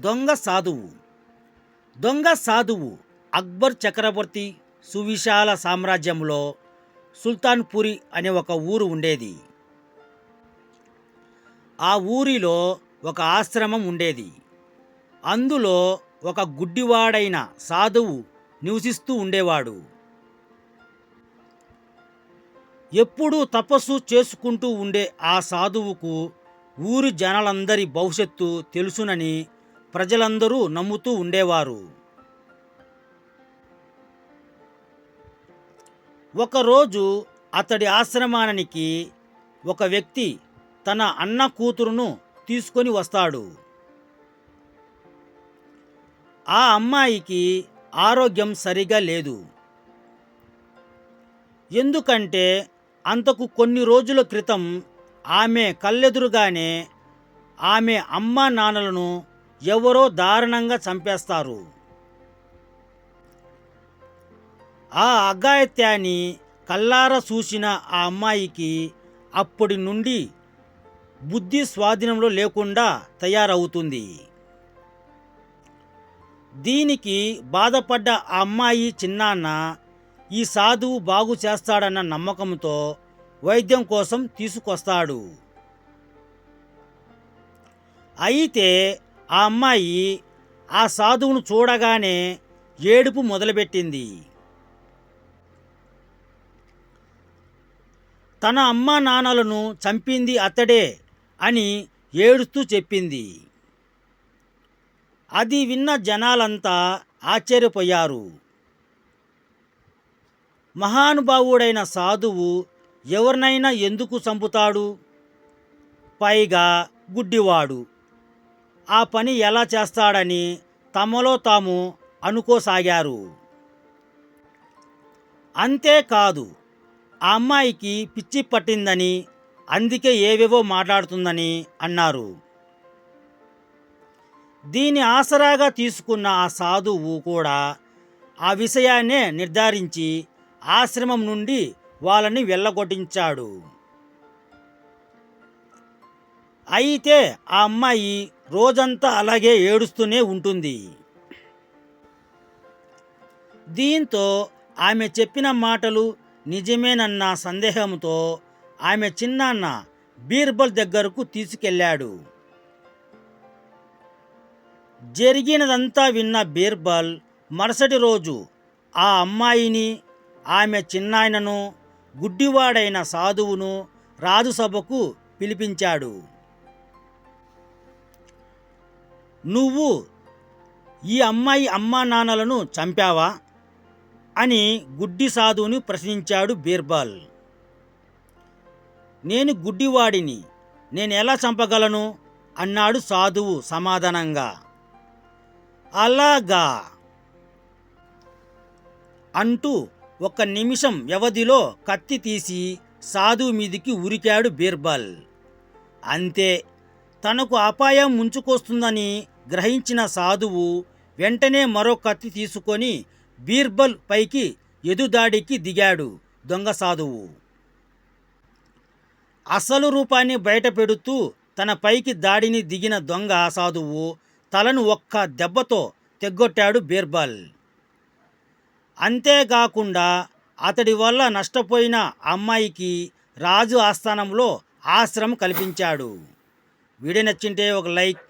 దొంగ సాధువు. దొంగ సాధువు అక్బర్ చక్రవర్తి సువిశాల సామ్రాజ్యంలో సుల్తాన్పురి అనే ఒక ఊరు ఉండేది. ఆ ఊరిలో ఒక ఆశ్రమం ఉండేది. అందులో ఒక గుడ్డివాడైన సాధువు నివసిస్తూ ఉండేవాడు. ఎప్పుడూ తపస్సు చేసుకుంటూ ఉండే ఆ సాధువుకు ఊరి జనాలందరి భవిష్యత్తు తెలుసునని ప్రజలందరూ నమ్ముతూ ఉండేవారు. ఒకరోజు అతడి ఆశ్రమానికి ఒక వ్యక్తి తన అన్న కూతురును తీసుకొని వస్తాడు. ఆ అమ్మాయికి ఆరోగ్యం సరిగా లేదు. ఎందుకంటే అంతకు కొన్ని రోజుల క్రితం ఆమె కళ్ళెదురుగానే ఆమె అమ్మా నాన్నలను ఎవరో దారుణంగా చంపేస్తారు. ఆ అఘాయిత్యాన్ని కళ్ళారా చూసిన ఆ అమ్మాయికి అప్పటి నుండి బుద్ధి స్వాధీనంలో లేకుండా తయారవుతుంది. దీనికి బాధపడ్డ ఆ అమ్మాయి చిన్నాన్న ఈ సాధువు బాగు చేస్తాడన్న నమ్మకంతో వైద్యం కోసం తీసుకొస్తాడు. అయితే ఆ అమ్మాయి ఆ సాధువును చూడగానే ఏడుపు మొదలుపెట్టింది. తన అమ్మా నాన్నలను చంపింది అతడే అని ఏడుస్తూ చెప్పింది. అది విన్న జనాలంతా ఆశ్చర్యపోయారు. మహానుభావుడైన సాధువు ఎవరినైనా ఎందుకు చంపుతాడు? పైగా గుడ్డివాడు. ఆ పని ఎలా చేస్తాడని తమలో తాము అనుకోసాగారు. అంతేకాదు, ఆ అమ్మాయికి పిచ్చి పట్టిందని, అందుకే ఏవేవో మాట్లాడుతుందని అన్నారు. దీని ఆసరాగా తీసుకున్న ఆ సాధువు కూడా ఆ విషయాన్నే నిర్ధారించి ఆశ్రమం నుండి వాళ్ళని వెళ్ళగొట్టించాడు. అయితే ఆ అమ్మాయి రోజంతా అలాగే ఏడుస్తూనే ఉంటుంది. దీంతో ఆమె చెప్పిన మాటలు నిజమేనన్న సందేహంతో ఆమె చిన్నాన్న బీర్బల్ దగ్గరకు తీసుకెళ్ళాడు. జరిగినదంతా విన్న బీర్బల్ మరుసటి రోజు ఆ అమ్మాయిని, ఆమె చిన్నాయనను, గుడ్డివాడైన సాధువును రాజుసభకు పిలిపించాడు. నువ్వు ఈ అమ్మాయి అమ్మా నాన్నలను చంపావా అని గుడ్డి సాధువుని ప్రశ్నించాడు బీర్బల్. నేను గుడ్డివాడిని, నేనెలా చంపగలను అన్నాడు సాధువు సమాధానంగా. అలాగా అంటూ 1 నిమిషం వ్యవధిలో కత్తి తీసి సాధువు మీదికి ఉరికాడు బీర్బల్. అంతే, తనకు అపాయం ముంచుకొస్తుందని గ్రహించిన సాధువు వెంటనే మరో కత్తి తీసుకొని బీర్బల్ పైకి ఎదుదాడికి దిగాడు. దొంగ సాధువు అసలు రూపాన్ని బయట పెడుతూ తన పైకి దాడిని దిగిన దొంగ సాధువు తలను 1 దెబ్బతో తెగ్గొట్టాడు బీర్బల్. అంతేకాకుండా అతడి వల్ల నష్టపోయిన అమ్మాయికి రాజు ఆస్థానంలో ఆశ్రమం కల్పించాడు. వీడియో నచ్చింటే ఒక లైక్,